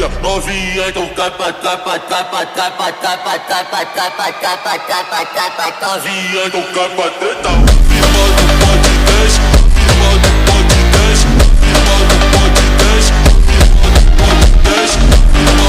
novinha, novinha, então capa, capa, capa, capa, capa, capa, capa, capa, capa, capa, novinha, então capa, treta. Firma do podcast, firma do podcast, firma do podcast, firma do podcast, firma